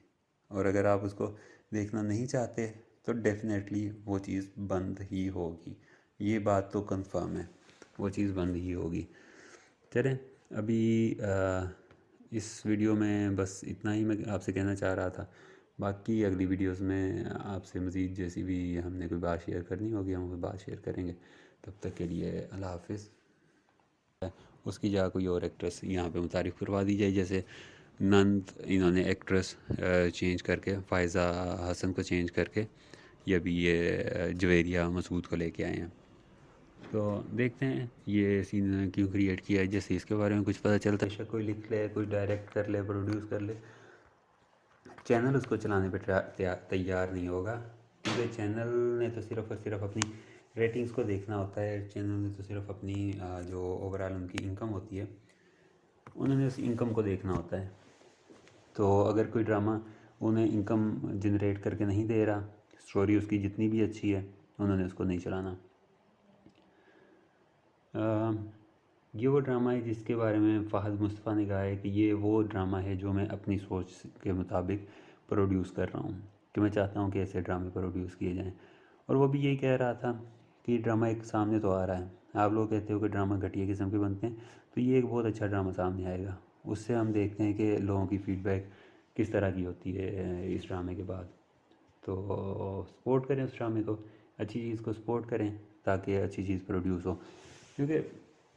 और अगर आप उसको देखना नहीं चाहते तो डेफिनेटली वो चीज़ बंद ही होगी। ये बात तो कंफर्म है, वो चीज़ बंद ही होगी। चलें, अभी इस वीडियो में बस इतना ही मैं आपसे कहना चाह रहा था। बाकी अगली वीडियोस में आपसे मज़ीद जैसी भी हमने कोई बात शेयर करनी होगी हम वो बात शेयर करेंगे। तब तक के लिए अल्लाह हाफिज़। उसकी जगह कोई और एक्ट्रेस यहाँ पे मुतारिफ़ करवा दी जाए, जैसे नंद इन्होंने एक्ट्रेस चेंज करके फ़ायज़ा हसन को चेंज करके ये अभी ये जवेरिया मसूद को लेके आए हैं। तो देखते हैं ये सीन क्यों क्रिएट किया है, जैसे इसके बारे में कुछ पता चलता है कोई लिख ले, कोई डायरेक्ट कर ले, प्रोड्यूस कर ले, चैनल उसको चलाने पे तैयार नहीं होगा। क्योंकि चैनल ने तो सिर्फ़ और सिर्फ अपनी रेटिंग्स को देखना होता है। चैनल ने तो सिर्फ अपनी जो ओवरऑल उनकी इनकम होती है उन्होंने उस इनकम को देखना होता है। तो अगर कोई ड्रामा उन्हें इनकम जनरेट करके नहीं दे रहा, स्टोरी उसकी जितनी भी अच्छी है, उन्होंने उसको नहीं चलाना। ये वो ड्रामा है जिसके बारे में फ़हद मुस्तफ़ा ने कहा है कि ये वो ड्रामा है जो मैं अपनी सोच के मुताबिक प्रोड्यूस कर रहा हूँ, कि मैं चाहता हूँ कि ऐसे ड्रामे प्रोड्यूस किए जाएं। और वो भी यही कह रहा था कि ड्रामा एक सामने तो आ रहा है, आप लोग कहते हो कि ड्रामा घटिया किस्म के बनते हैं, तो ये एक बहुत अच्छा ड्रामा सामने आएगा। उससे हम देखते हैं कि लोगों की फ़ीडबैक किस तरह की होती है इस ड्रामे के बाद। तो सपोर्ट करें उस ड्रामे को, अच्छी चीज़ को सपोर्ट करें ताकि अच्छी चीज़ प्रोड्यूस हो। क्योंकि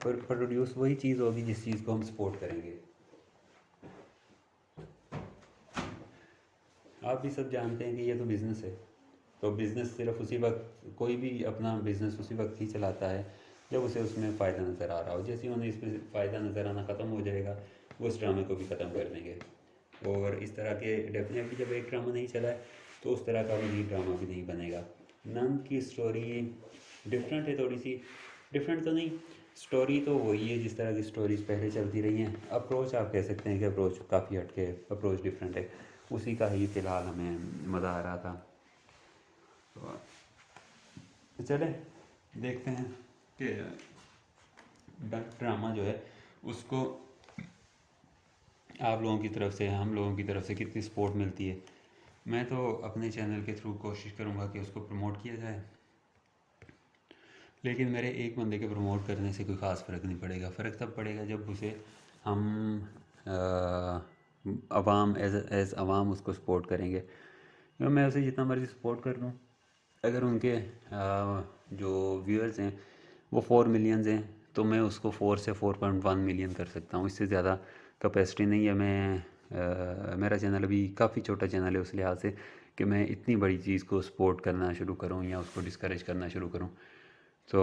प्रोड्यूस वही चीज़ होगी जिस चीज़ को हम सपोर्ट करेंगे। आप भी सब जानते हैं कि ये तो बिज़नेस है, तो बिज़नेस सिर्फ उसी वक्त, कोई भी अपना बिज़नेस उसी वक्त ही चलाता है जब उसे उसमें फ़ायदा नज़र आ रहा हो। जैसे उन्हें इसमें फ़ायदा नज़र आना ख़त्म हो जाएगा, वो उस ड्रामे को भी ख़त्म कर देंगे। और इस तरह के डेफिनेटली जब एक ड्रामा नहीं चला है तो उस तरह का मज़ीद ड्रामा भी नहीं बनेगा। नंद की स्टोरी डिफरेंट है, थोड़ी सी डिफरेंट तो नहीं, स्टोरी तो वही है जिस तरह की स्टोरीज पहले चलती रही हैं। अप्रोच आप कह सकते हैं कि अप्रोच काफ़ी हटके है, अप्रोच डिफरेंट है, उसी का ही फ़िलहाल हमें मज़ा आ रहा था। तो चले देखते हैं कि ड्रामा जो है उसको आप लोगों की तरफ से, हम लोगों की तरफ से कितनी सपोर्ट मिलती है। मैं तो अपने चैनल के थ्रू कोशिश करूँगा कि उसको प्रमोट किया जाए, लेकिन मेरे एक बंदे के प्रमोट करने से कोई ख़ास फ़र्क नहीं पड़ेगा। फ़र्क तब पड़ेगा जब उसे हम आवाम एज़ आवाम उसको सपोर्ट करेंगे। तो मैं उसे जितना मर्ज़ी सपोर्ट कर लूँ, अगर उनके जो व्यूअर्स हैं वो 4 मिलियंस हैं तो मैं उसको 4 से 4.1 मिलियन कर सकता हूँ। इससे ज़्यादा कैपेसिटी नहीं है। मेरा चैनल अभी काफ़ी छोटा चैनल है उस लिहाज से कि मैं इतनी बड़ी चीज़ को सपोर्ट करना शुरू करूँ या उसको डिस्करेज करना शुरू करूँ। तो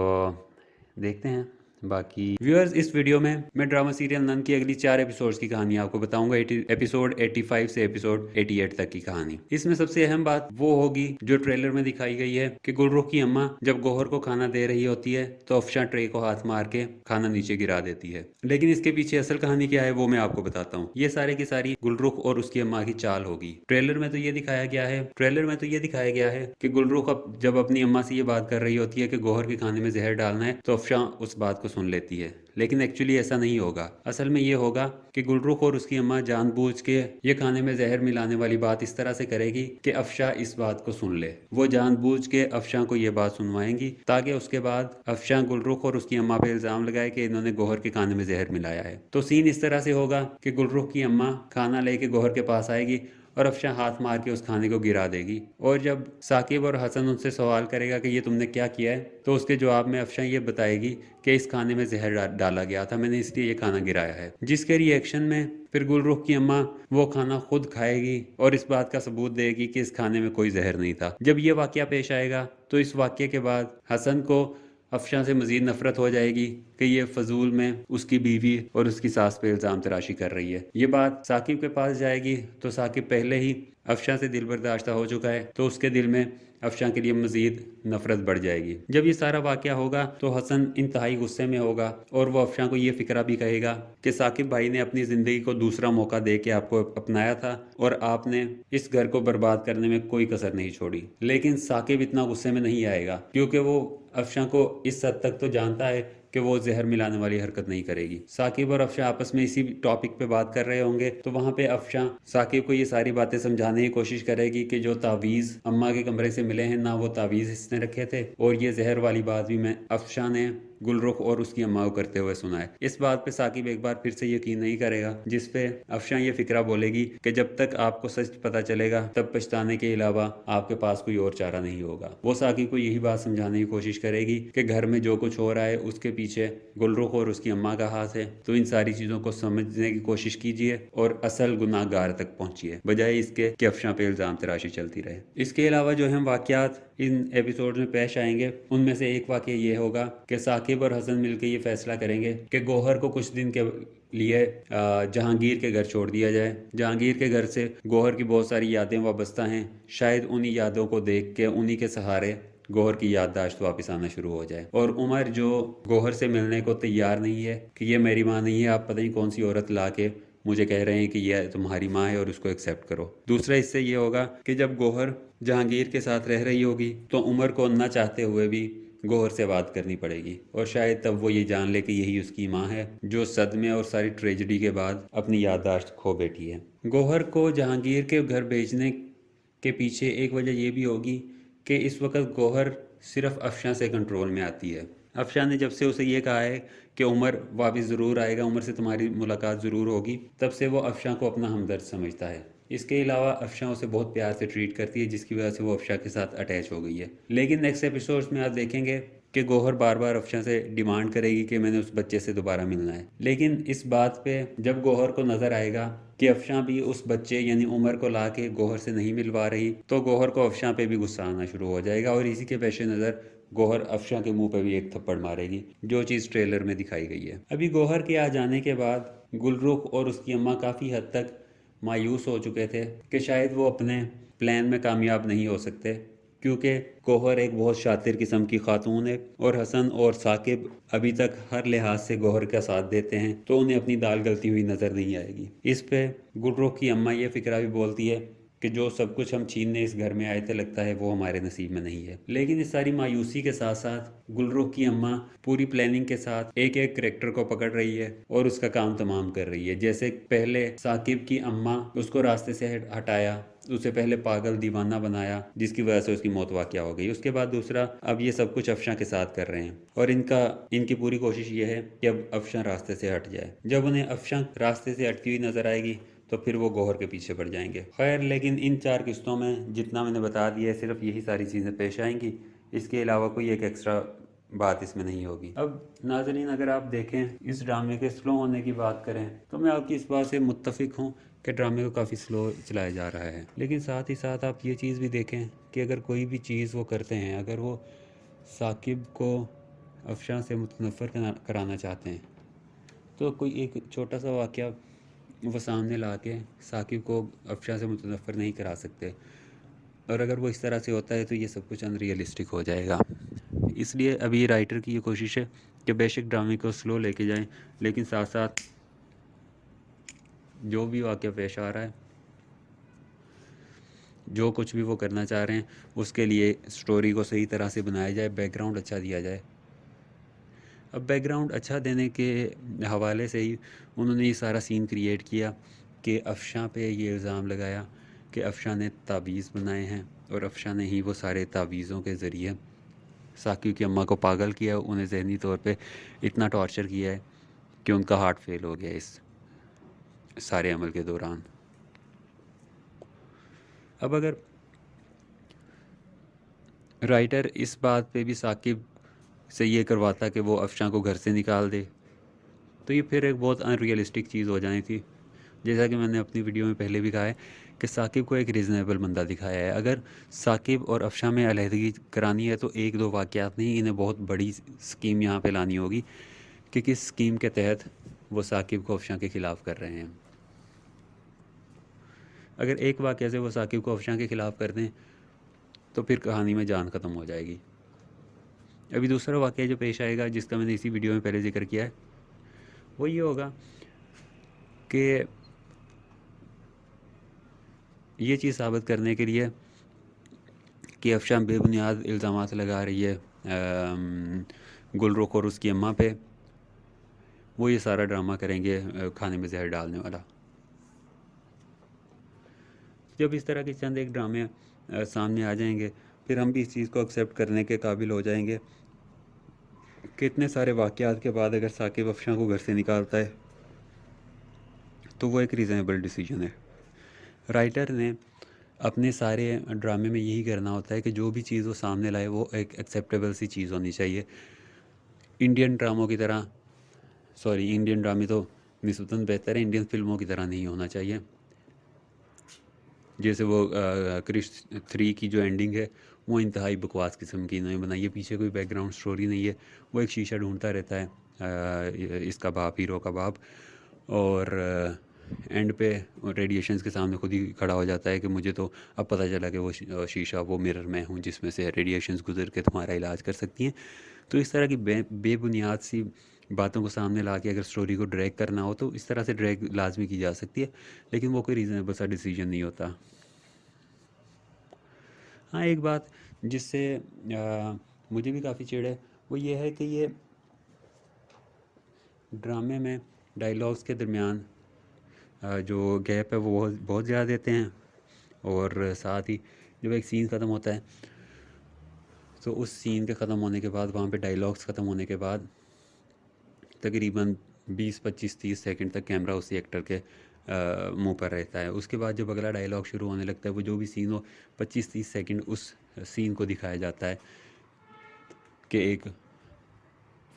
देखते हैं। बाकी व्यूअर्स, इस वीडियो में मैं ड्रामा सीरियल नंद की अगली 4 एपिसोड्स की कहानी आपको बताऊंगा, एपिसोड 85 से एपिसोड 88 तक की कहानी। इसमें सबसे अहम बात वो होगी जो ट्रेलर में दिखाई गई है कि गुलरुख की अम्मा जब गौहर को खाना दे रही होती है तो अफशा ट्रे को हाथ मार के खाना नीचे गिरा देती है। लेकिन इसके पीछे असल कहानी क्या है वो मैं आपको बताता हूँ। ये सारे की सारी गुलरुख और उसकी अम्मा की चाल होगी। ट्रेलर में तो ये दिखाया गया है कि गुलरुख जब अपनी अम्मा से ये बात कर रही होती है कि गौहर के खाने में जहर डालना है तो अफशा उस बात को सुन लेती है, लेकिन एक्चुअली ऐसा नहीं होगा। असल में ये होगा कि गुलरुख और उसकी अम्मा जानबूझ के ये खाने में जहर मिलाने वाली बात इस तरह से करेगी कि अफशा इस बात को सुन ले। वो जानबूझ के अफशा को ये बात सुनवाएंगी ताकि उसके बाद अफशा गुलरुख और उसकी अम्मा पे इल्जाम लगाए कि इन्होंने गौहर के खाने में जहर मिलाया है। तो सीन इस तरह से होगा कि गुलरुख की अम्मा खाना लेके गौहर के पास आएगी और अफशां हाथ मार के उस खाने को गिरा देगी। और जब साकिब और हसन उनसे सवाल करेगा कि ये तुमने क्या किया है, तो उसके जवाब में अफशां ये बताएगी कि इस खाने में जहर डाला गया था, मैंने इसलिए ये खाना गिराया है। जिसके रिएक्शन में फिर गुलरुख की अम्मा वो खाना खुद खाएगी और इस बात का सबूत देगी कि इस खाने में कोई जहर नहीं था। जब ये वाकया पेश आएगा तो इस वाकये के बाद हसन को अफशां से मज़ीद नफरत हो जाएगी कि ये फजूल में उसकी बीवी और उसकी सास पे इल्ज़ाम तराशी कर रही है। ये बात साकिब के पास जाएगी तो साकिब पहले ही अफशां से दिल बर्दाश्ता हो चुका है, तो उसके दिल में अफशां के लिए मज़ीद नफरत बढ़ जाएगी। जब ये सारा वाकया होगा तो हसन इंतहाई गुस्से में होगा और वो अफशां को ये फिक्रा भी कहेगा कि साकिब भाई ने अपनी ज़िंदगी को दूसरा मौका दे के आपको अपनाया था और आपने इस घर को बर्बाद करने में कोई कसर नहीं छोड़ी। लेकिन साकिब इतना गुस्से में नहीं आएगा क्योंकि वो अफशां को इस हद तक तो जानता है कि वो जहर मिलाने वाली हरकत नहीं करेगी। साकिब और अफशां आपस में इसी टॉपिक पे बात कर रहे होंगे तो वहाँ पे अफशां साकिब को ये सारी बातें समझाने की कोशिश करेगी कि जो तावीज़ अम्मा के कमरे से मिले हैं ना वो तावीज़ इसने रखे थे, और ये जहर वाली बात भी मैं अफशां ने गुलरुख और उसकी अम्मा को करते हुए सुना है। इस बात पे साकिब एक बार फिर से यकीन नहीं करेगा, जिस पे अफशां ये फिक्रा बोलेगी कि जब तक आपको सच पता चलेगा तब पछताने के अलावा आपके पास कोई और चारा नहीं होगा। वो साकिब को यही बात समझाने की कोशिश करेगी कि घर में जो कुछ हो रहा है उसके पीछे गुलरुख और उसकी अम्मा का हाथ है, तो इन सारी चीज़ों को समझने की कोशिश कीजिए और असल गुनाहगार तक पहुंचिए, बजाय इसके कि अफशां पे इल्ज़ाम तराशी चलती रहे। इसके अलावा जो हम वाक़यात इन एपिसोड में पेश आएंगे उनमें से एक वाक़या ये होगा कि साकिब और हसन मिलकर ये फैसला करेंगे कि गौहर को कुछ दिन के लिए जहांगीर के घर छोड़ दिया जाए। जहांगीर के घर से गौहर की बहुत सारी यादें वाबस्ता हैं, शायद उन्हीं यादों को देख के उन्हीं के सहारे गौहर की याददाश्त वापस आना शुरू हो जाए। और उमर जो गौहर से मिलने को तैयार नहीं है कि ये मेरी माँ नहीं है, आप पता नहीं कौन सी औरत ला के मुझे कह रहे हैं कि यह तुम्हारी माँ है और उसको एक्सेप्ट करो। दूसरा इससे ये होगा कि जब गौहर जहांगीर के साथ रह रही होगी तो उमर को ना चाहते हुए भी गौहर से बात करनी पड़ेगी और शायद तब वो ये जान ले कि यही उसकी माँ है जो सदमे और सारी ट्रेजेडी के बाद अपनी याददाश्त खो बैठी है। गौहर को जहांगीर के घर भेजने के पीछे एक वजह यह भी होगी कि इस वक्त गौहर सिर्फ अफशां से कंट्रोल में आती है। अफशां ने जब से उसे ये कहा है कि उमर वापस ज़रूर आएगा, उमर से तुम्हारी मुलाकात ज़रूर होगी, तब से वो अफशां को अपना हमदर्द समझता है। इसके अलावा अफशां उसे बहुत प्यार से ट्रीट करती है जिसकी वजह से वो अफशां के साथ अटैच हो गई है। लेकिन नेक्स्ट एपिसोड्स में आप देखेंगे कि गौहर बार बार अफशां से डिमांड करेगी कि मैंने उस बच्चे से दोबारा मिलना है। लेकिन इस बात पे जब गौहर को नज़र आएगा कि अफशां भी उस बच्चे यानी उमर को ला के गौहर से नहीं मिलवा रही तो गौहर को अफशां पे भी गुस्सा आना शुरू हो जाएगा और इसी के पेश नज़र गौहर अफशां के मुंह पे भी एक थप्पड़ मारेगी, जो चीज़ ट्रेलर में दिखाई गई है। अभी गौहर के आ जाने के बाद गुलरुख और उसकी अम्मा काफ़ी हद तक मायूस हो चुके थे कि शायद वो अपने प्लान में कामयाब नहीं हो सकते क्योंकि गौहर एक बहुत शातिर किस्म की खातून है और हसन और साकिब अभी तक हर लिहाज से गौहर का साथ देते हैं तो उन्हें अपनी दाल गलती हुई नज़र नहीं आएगी। इस पे गुलरुख की अम्मा ये फिक्रा भी बोलती है कि जो सब कुछ हम छीनने इस घर में आए थे लगता है वो हमारे नसीब में नहीं है। लेकिन इस सारी मायूसी के साथ साथ गुलरुख की अम्मा पूरी प्लानिंग के साथ एक एक करेक्टर को पकड़ रही है और उसका काम तमाम कर रही है। जैसे पहले साकिब की अम्मा उसको रास्ते से हटाया, उसे पहले पागल दीवाना बनाया जिसकी वजह से उसकी मौत वाक़या हो गई। उसके बाद दूसरा अब ये सब कुछ अफशां के साथ कर रहे हैं और इनकी पूरी कोशिश ये है कि अब अफशां रास्ते से हट जाए। जब उन्हें अफशां रास्ते से हटती हुई नज़र आएगी तो फिर वो गौहर के पीछे पड़ जाएंगे। खैर, लेकिन इन 4 किस्तों में जितना मैंने बता दिया है सिर्फ यही सारी चीज़ें पेश आएंगी, इसके अलावा कोई एक एक्स्ट्रा बात इसमें नहीं होगी। अब नाज़रीन, अगर आप देखें इस ड्रामे के स्लो होने की बात करें तो मैं आपकी इस बात से मुत्तफिक हूँ कि ड्रामे को काफ़ी स्लो चलाया जा रहा है। लेकिन साथ ही साथ आप ये चीज़ भी देखें कि अगर कोई भी चीज़ वो करते हैं, अगर वो साकिब को अफशां से मुतनफ़र कराना चाहते हैं तो कोई एक छोटा सा वाक़या वो सामने ला के साकिब को अफशां से मुतनफ़र नहीं करा सकते, और अगर वो इस तरह से होता है तो ये सब कुछ अनरियलिस्टिक हो जाएगा। इसलिए अभी राइटर की ये कोशिश है कि बेशक ड्रामे को स्लो लेके जाएं, लेकिन साथ साथ जो भी वाक़या पेश आ रहा है, जो कुछ भी वो करना चाह रहे हैं, उसके लिए स्टोरी को सही तरह से बनाया जाए, बैकग्राउंड अच्छा दिया जाए। अब बैकग्राउंड अच्छा देने के हवाले से ही उन्होंने ये सारा सीन क्रिएट किया कि अफशां पे ये इल्ज़ाम लगाया कि अफशां ने तावीज़ बनाए हैं और अफशां ने ही वो सारे तावीज़ों के ज़रिए साकिब की अम्मा को पागल किया, उन्हें ज़हनी तौर पे इतना टॉर्चर किया है कि उनका हार्ट फेल हो गया इस सारे अमल के दौरान। अब अगर राइटर इस बात पे भी साकिब से ये करवाता कि वो अफशां को घर से निकाल दे, तो ये फिर एक बहुत अनरियलिस्टिक चीज़ हो जानी थी। जैसा कि मैंने अपनी वीडियो में पहले भी कहा है कि साकिब को एक रीज़नेबल बंदा दिखाया है। अगर साकिब और अफशां में अलहदगी करानी है तो एक दो वाक़यात नहीं, इन्हें बहुत बड़ी स्कीम यहाँ पे लानी होगी कि किस स्कीम के तहत वो साकिब को अफशां के ख़िलाफ़ कर रहे हैं। अगर एक वाक़ये से वो साकिब को अफशां के ख़िलाफ़ कर दें तो फिर कहानी में जान ख़त्म हो जाएगी। अभी दूसरा वाक़या जो पेश आएगा, जिसका मैंने इसी वीडियो में पहले ज़िक्र किया है, वो ये होगा कि ये चीज़ साबित करने के लिए कि अफशां बेबुनियाद इल्ज़ामात लगा रही है गुलरुख और उसकी अम्मा पे, वो ये सारा ड्रामा करेंगे खाने में जहर डालने वाला। जब इस तरह के चंद एक ड्रामे सामने आ जाएंगे, फिर हम भी इस चीज़ को एक्सेप्ट करने के काबिल हो जाएंगे कि इतने सारे वाक़यात के बाद अगर साकिब अफशां को घर से निकालता है तो वो एक रीज़नेबल डिसीजन है। राइटर ने अपने सारे ड्रामे में यही करना होता है कि जो भी चीज़ वो सामने लाए वो एक एक्सेप्टेबल सी चीज़ होनी चाहिए। इंडियन ड्रामों की तरह, सॉरी, इंडियन ड्रामे तो निस्बतन बेहतर है, इंडियन फिल्मों की तरह नहीं होना चाहिए। जैसे वो क्रिश 3 की जो एंडिंग है वो इंतहाई बकवास किस्म की इन्होंने बनाई है। पीछे कोई बैकग्राउंड स्टोरी नहीं है, वो एक शीशा ढूंढता रहता है इसका बाप, हीरो का बाप, और एंड पे रेडिएशंस के सामने खुद ही खड़ा हो जाता है कि मुझे तो अब पता चला कि वो शीशा, वो मिरर मैं हूँ जिसमें से रेडिएशंस गुजर के तुम्हारा इलाज कर सकती हैं। तो इस तरह की बेबुनियाद सी बातों को सामने ला के अगर स्टोरी को ड्रैग करना हो तो इस तरह से ड्रैग लाजमी की जा सकती है, लेकिन वो कोई रीज़नेबल सा डिसीजन नहीं होता। हाँ, एक बात जिससे मुझे भी काफ़ी चिढ़ है वो ये है कि ये ड्रामे में डायलॉग्स के दरमियान जो गैप है वो बहुत बहुत ज़्यादा देते हैं, और साथ ही जब एक सीन ख़त्म होता है तो उस सीन के ख़त्म होने के बाद, वहाँ पे डायलॉग्स ख़त्म होने के बाद तकरीबन 20, 25, 30 सेकंड तक कैमरा उसी एक्टर के मुंह पर रहता है। उसके बाद जब अगला डायलॉग शुरू होने लगता है, वो जो भी सीन हो 25-30 सेकंड उस सीन को दिखाया जाता है कि एक,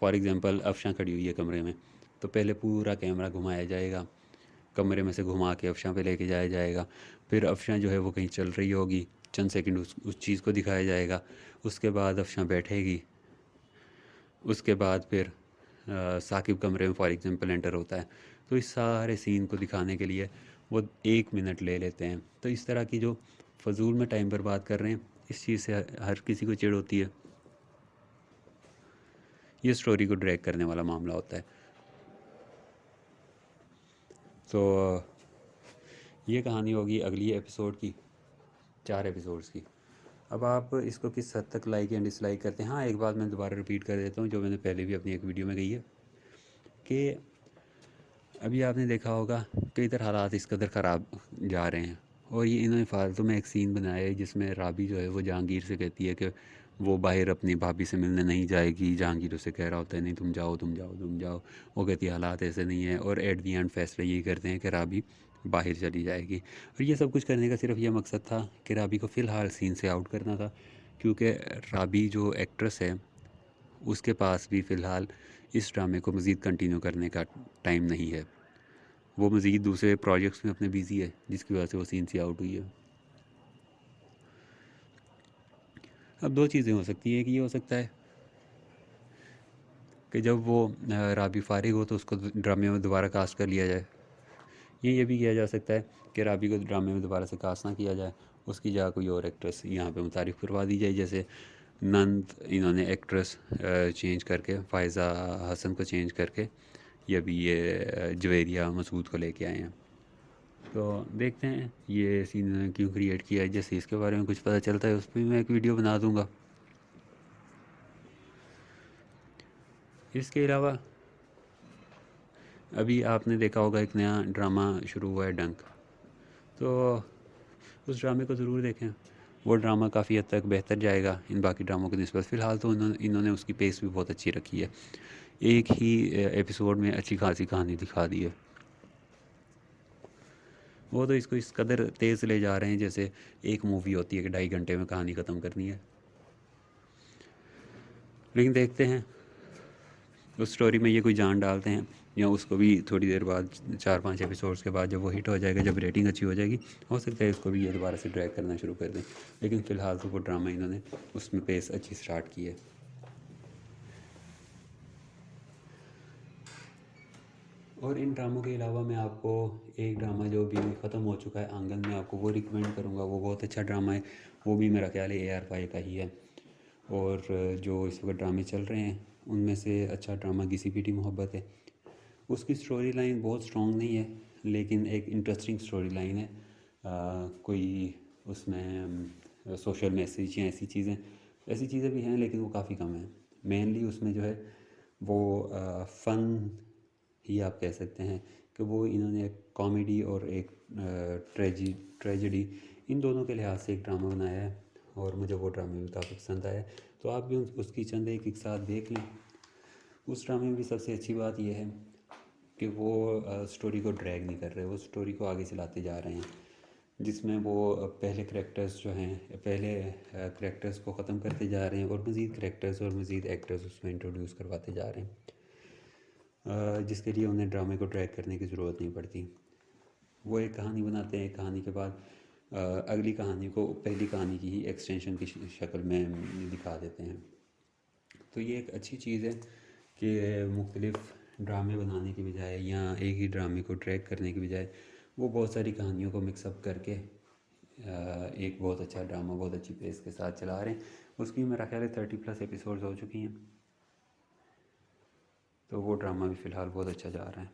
फॉर एग्ज़ाम्पल, अफशां खड़ी हुई है कमरे में, तो पहले पूरा कैमरा घुमाया जाएगा, कमरे में से घुमा के अफशां पे लेके जाया जाएगा, फिर अफशां जो है वो कहीं चल रही होगी, चंद सेकंड उस चीज़ को दिखाया जाएगा, उसके बाद अफशां बैठेगी, उसके बाद फिर साकिब कमरे में फॉर एग्ज़ाम्पल एंटर होता है। तो इस सारे सीन को दिखाने के लिए वो 1 मिनट ले लेते हैं। तो इस तरह की जो फजूल में टाइम बर्बाद कर रहे हैं, इस चीज़ से हर किसी को चिढ़ होती है। ये स्टोरी को ड्रैग करने वाला मामला होता है। तो ये कहानी होगी अगली एपिसोड की, 4 एपिसोड्स की। अब आप इसको किस हद तक लाइक या डिसलाइक करते हैं। हाँ, एक बात मैं दोबारा रिपीट कर देता हूँ जो मैंने पहले भी अपनी एक वीडियो में कही है कि अभी आपने देखा होगा कि इधर हालात इस कदर ख़राब जा रहे हैं, और ये इन्होंने फालतू में एक सीन बनाया है जिसमें राबी जो है वो जहांगीर से कहती है कि वो बाहर अपनी भाभी से मिलने नहीं जाएगी। जहांगीर उसे कह रहा होता है नहीं तुम जाओ तुम जाओ तुम जाओ, वो कहती है हालात ऐसे नहीं है, और एट दी एंड फैसला यही करते हैं कि राबी बाहर चली जाएगी। और ये सब कुछ करने का सिर्फ ये मकसद था कि राबी को फ़िलहाल सीन से आउट करना था, क्योंकि राबी जो एक्ट्रेस है उसके पास भी फ़िलहाल इस ड्रामे को मज़ीद कंटिन्यू करने का टाइम नहीं है। वो मज़ीद दूसरे प्रोजेक्ट्स में अपने बिज़ी है, जिसकी वजह से वो सीन से आउट हुई है। अब 2 चीज़ें हो सकती हैं कि ये हो सकता है कि जब वो राबी फारिग हो तो उसको ड्रामे में दोबारा कास्ट कर लिया जाए। ये भी किया जा सकता है कि राबी को ड्रामे में दोबारा से कास्ट ना किया जाए, उसकी जगह कोई और एक्ट्रेस यहाँ पे मुतारिफ़ करवा दी जाए। जैसे नंद इन्होंने एक्ट्रेस चेंज करके फ़ायज़ा हसन को चेंज करके ये अभी ये जवेरिया मसूद को लेके आए हैं। तो देखते हैं ये सीन इन्होंने क्यों क्रिएट किया है। जैसे इसके बारे में कुछ पता चलता है उस पर मैं एक वीडियो बना दूँगा। इसके अलावा अभी आपने देखा होगा एक नया ड्रामा शुरू हुआ है डंक, तो उस ड्रामे को ज़रूर देखें। वो ड्रामा काफ़ी हद तक बेहतर जाएगा इन बाकी ड्रामों की निस्बत। फ़िलहाल तो इन्होंने उसकी पेस भी बहुत अच्छी रखी है, एक ही एपिसोड में अच्छी खासी कहानी दिखा दी है। वो तो इसको इस कदर तेज़ ले जा रहे हैं जैसे एक मूवी होती है कि 2.5 घंटे में कहानी ख़त्म करनी है। लेकिन देखते हैं उस स्टोरी में ये कोई जान डालते हैं या उसको भी थोड़ी देर बाद 4-5 एपिसोड्स के बाद जब वो हिट हो जाएगा, जब रेटिंग अच्छी हो जाएगी, हो सकता है इसको भी ये दोबारा से ड्रैग करना शुरू कर दें। लेकिन फ़िलहाल तो वो ड्रामा इन्होंने उसमें पेस अच्छी स्टार्ट की है। और इन ड्रामों के अलावा मैं आपको एक ड्रामा जो भी ख़त्म हो चुका है आंगन में, आपको वो रिकमेंड करूँगा। वो बहुत अच्छा ड्रामा है, वो भी मेरा ख्याल है AR5 का ही है। और जो इस वक्त ड्रामे चल रहे हैं उनमें से अच्छा ड्रामा घिसी पिटी मोहब्बत है। उसकी स्टोरी लाइन बहुत स्ट्रॉन्ग नहीं है, लेकिन एक इंटरेस्टिंग स्टोरी लाइन है। कोई उसमें सोशल मैसेज या ऐसी चीज़ें भी हैं, लेकिन वो काफ़ी कम है। मेनली उसमें जो है वो फ़न ही आप कह सकते हैं कि वो इन्होंने कॉमेडी और एक ट्रेजेडी इन दोनों के लिहाज से एक ड्रामा बनाया है, और मुझे वो ड्रामा भी काफ़ी पसंद आया। तो आप भी उसकी चंद एक साथ देख लें। उस ड्रामे में भी सबसे अच्छी बात यह है कि वो स्टोरी को ड्रैग नहीं कर रहे, वो स्टोरी को आगे चलाते जा रहे हैं, जिसमें वो पहले करैक्टर्स को ख़त्म करते जा रहे हैं और मज़ीद करैक्टर्स और मज़ीद एक्टर्स उसमें इंट्रोड्यूस करवाते जा रहे हैं, जिसके लिए उन्हें ड्रामे को ड्रैग करने की ज़रूरत नहीं पड़ती। वो एक कहानी बनाते हैं, एक कहानी के बाद अगली कहानी को पहली कहानी की ही एक्सटेंशन की शक्ल में दिखा देते हैं। तो ये एक अच्छी चीज़ है कि मुख्तलिफ़ ड्रामे बनाने की बजाय या एक ही ड्रामे को ड्रैग करने की बजाय वो बहुत सारी कहानियों को मिक्सअप करके एक बहुत अच्छा ड्रामा बहुत अच्छी पेस के साथ चला रहे हैं। उसकी मेरा ख्याल है 30+ एपिसोड्स हो चुकी हैं। तो वो ड्रामा भी फ़िलहाल बहुत अच्छा जा रहा है,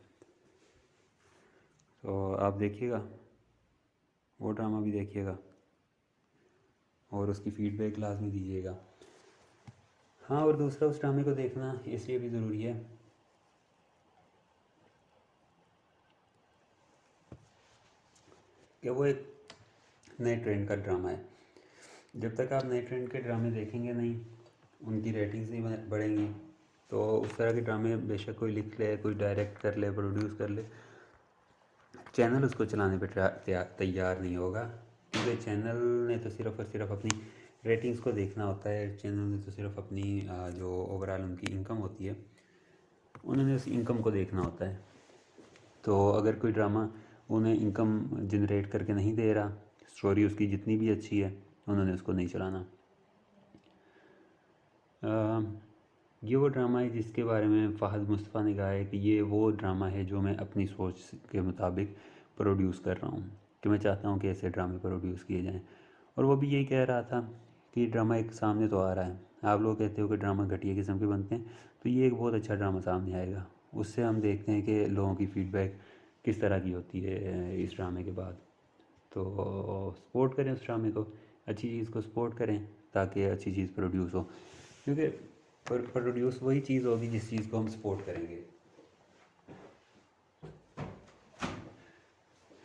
तो आप देखिएगा, वो ड्रामा भी देखिएगा और उसकी फ़ीडबैक लाजमी दीजिएगा। हाँ, और दूसरा उस ड्रामे को देखना इसलिए भी ज़रूरी है कि वो एक नए ट्रेंड का ड्रामा है। जब तक आप नए ट्रेंड के ड्रामे देखेंगे नहीं, उनकी रेटिंग्स नहीं बढ़ेंगी, तो उस तरह के ड्रामे बेशक कोई लिख ले, कोई डायरेक्ट कर ले, प्रोड्यूस कर ले, चैनल उसको चलाने पे तैयार नहीं होगा, क्योंकि चैनल ने तो सिर्फ़ और सिर्फ अपनी रेटिंग्स को देखना होता है। चैनल ने तो सिर्फ अपनी जो ओवरऑल उनकी इनकम होती है, उन्होंने उस इनकम को देखना होता है। तो अगर कोई ड्रामा उन्हें इनकम जनरेट करके नहीं दे रहा, स्टोरी उसकी जितनी भी अच्छी है, उन्होंने उसको नहीं चलाना। ये वो ड्रामा है जिसके बारे में फ़ाहद मुस्तफ़ा ने कहा है कि ये वो ड्रामा है जो मैं अपनी सोच के मुताबिक प्रोड्यूस कर रहा हूँ, कि मैं चाहता हूँ कि ऐसे ड्रामे प्रोड्यूस किए जाएँ। और वो भी यही कह रहा था कि ड्रामा एक सामने तो आ रहा है, आप लोग कहते हो कि ड्रामा घटिया किस्म के बनते हैं, तो ये एक बहुत अच्छा ड्रामा सामने आएगा। उससे हम देखते हैं कि लोगों की फ़ीडबैक किस तरह की होती है इस ड्रामे के बाद। तो सपोर्ट करें उस ड्रामे को, अच्छी चीज़ को सपोर्ट करें ताकि अच्छी चीज़ प्रोड्यूस हो, क्योंकि प्रोड्यूस वही चीज़ होगी जिस चीज़ को हम सपोर्ट करेंगे।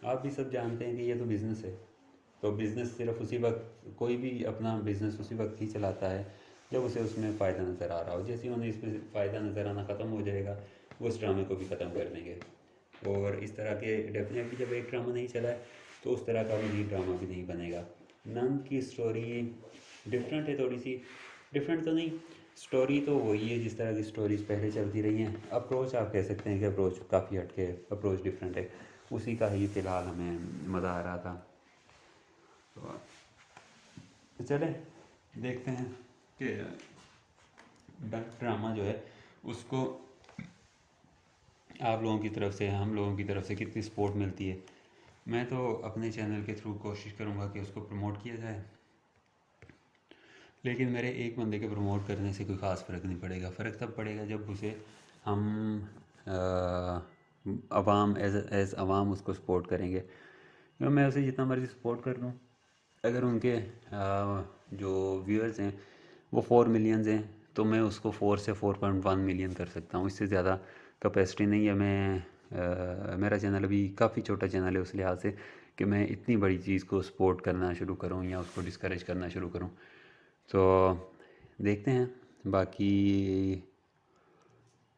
आप भी सब जानते हैं कि ये तो बिज़नेस है, तो बिज़नेस सिर्फ उसी वक्त, कोई भी अपना बिज़नेस उसी वक्त ही चलाता है जब उसे उसमें फ़ायदा नज़र आ रहा हो। जैसे ही उन्हें इसमें फ़ायदा नज़र आना ख़त्म हो जाएगा, वो उस ड्रामे को भी ख़त्म कर देंगे। और इस तरह के डेफिनेटली जब एक ड्रामा नहीं चला है तो उस तरह का मज़ीद ड्रामा भी नहीं बनेगा। नन की स्टोरी डिफरेंट है, थोड़ी सी डिफरेंट तो नहीं, स्टोरी तो वही है जिस तरह की स्टोरीज पहले चलती रही हैं। अप्रोच आप कह सकते हैं कि अप्रोच काफ़ी हटके है, अप्रोच डिफरेंट है, उसी का ही फ़िलहाल हमें मज़ा आ रहा था। तो चलें देखते हैं कि ड्रामा जो है उसको आप लोगों की तरफ से, हम लोगों की तरफ से कितनी सपोर्ट मिलती है। मैं तो अपने चैनल के थ्रू कोशिश करूँगा कि उसको प्रमोट किया जाए, लेकिन मेरे एक बंदे के प्रमोट करने से कोई ख़ास फ़र्क नहीं पड़ेगा। फ़र्क तब पड़ेगा जब उसे हम अवाम एज़ अवाम उसको सपोर्ट करेंगे। क्योंकि मैं उसे जितना मर्ज़ी सपोर्ट कर दूँ, अगर उनके जो व्यूअर्स हैं वो 4 मिलियंस हैं, तो मैं उसको 4 से 4.1 मिलियन कर सकता हूँ। इससे ज़्यादा कैपेसिटी नहीं है। मेरा चैनल अभी काफ़ी छोटा चैनल है उस लिहाज से कि मैं इतनी बड़ी चीज़ को सपोर्ट करना शुरू करूँ या उसको डिस्करेज करना शुरू करूँ। तो देखते हैं। बाकी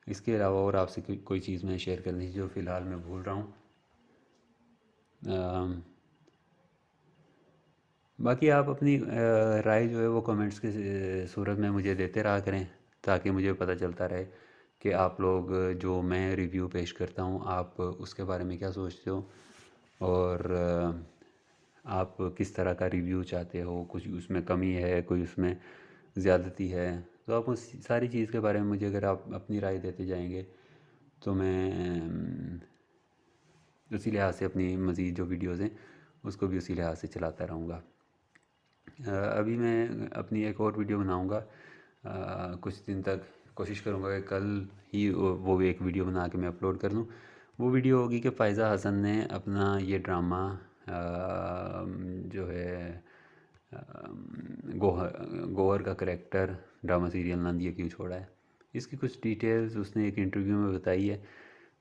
इसके अलावा और आपसे कोई चीज़ मैं शेयर करनी थी जो फ़िलहाल मैं भूल रहा हूँ। बाकी आप अपनी राय जो है वो कमेंट्स की सूरत में मुझे देते रहा करें, ताकि मुझे पता चलता रहे कि आप लोग जो मैं रिव्यू पेश करता हूँ आप उसके बारे में क्या सोचते हो, और आप किस तरह का रिव्यू चाहते हो, कुछ उसमें कमी है, कोई उसमें ज़्यादती है। तो आप उस सारी चीज़ के बारे में मुझे अगर आप अपनी राय देते जाएंगे तो मैं उसी लिहाज से अपनी मज़ीद जो वीडियोज़ हैं उसको भी उसी लिहाज से चलाता रहूँगा। अभी मैं अपनी एक और वीडियो बनाऊँगा, कुछ दिन तक कोशिश करूँगा कि कल ही वो भी एक वीडियो बना के मैं अपलोड कर दूँ। वो वीडियो होगी कि फ़ायज़ा हसन ने अपना ये ड्रामा जो है गोहर का करैक्टर ड्रामा सीरियल नंदिया क्यों छोड़ा है, इसकी कुछ डिटेल्स उसने एक इंटरव्यू में बताई है।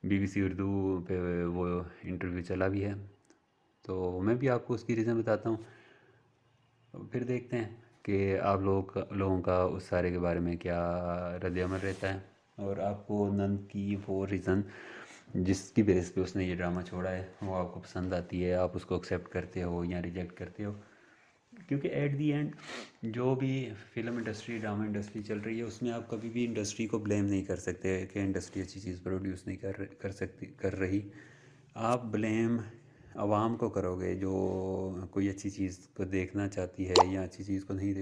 BBC उर्दू पे वो इंटरव्यू चला भी है, तो मैं भी आपको उसकी रीज़न बताता हूँ। फिर देखते हैं कि आप लोगों का उस सारे के बारे में क्या रद्द-ए-अमल रहता है, और आपको नंद की वो रीज़न जिसकी बेस पे उसने ये ड्रामा छोड़ा है वो आपको पसंद आती है, आप उसको एक्सेप्ट करते हो या रिजेक्ट करते हो। क्योंकि एट दी एंड जो भी फिल्म इंडस्ट्री, ड्रामा इंडस्ट्री चल रही है उसमें आप कभी भी इंडस्ट्री को ब्लेम नहीं कर सकते कि इंडस्ट्री अच्छी चीज़ प्रोड्यूस नहीं कर रही। आप ब्लेम आवाम को करोगे जो कोई अच्छी चीज़ को देखना चाहती है या अच्छी चीज़ को नहीं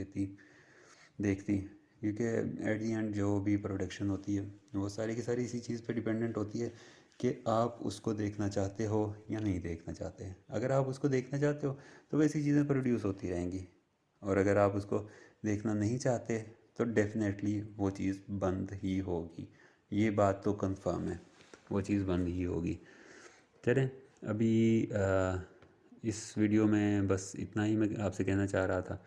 देखती। क्योंकि एट दी एंड जो भी प्रोडक्शन होती है वो सारी की सारी इसी चीज़ पे डिपेंडेंट होती है कि आप उसको देखना चाहते हो या नहीं देखना चाहते। अगर आप उसको देखना चाहते हो तो वैसी चीज़ें प्रोड्यूस होती रहेंगी, और अगर आप उसको देखना नहीं चाहते तो डेफिनेटली वो चीज़ बंद ही होगी। ये बात तो कंफर्म है, वो चीज़ बंद ही होगी। चलें, अभी इस वीडियो में बस इतना ही मैं आपसे कहना चाह रहा था।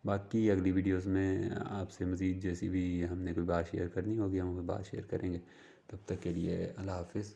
बाकी अगली वीडियोस में आपसे मज़ीद जैसी भी हमने कोई बात शेयर करनी होगी हम वो बात शेयर करेंगे। तब तक के लिए अल्लाह हाफ़िज़।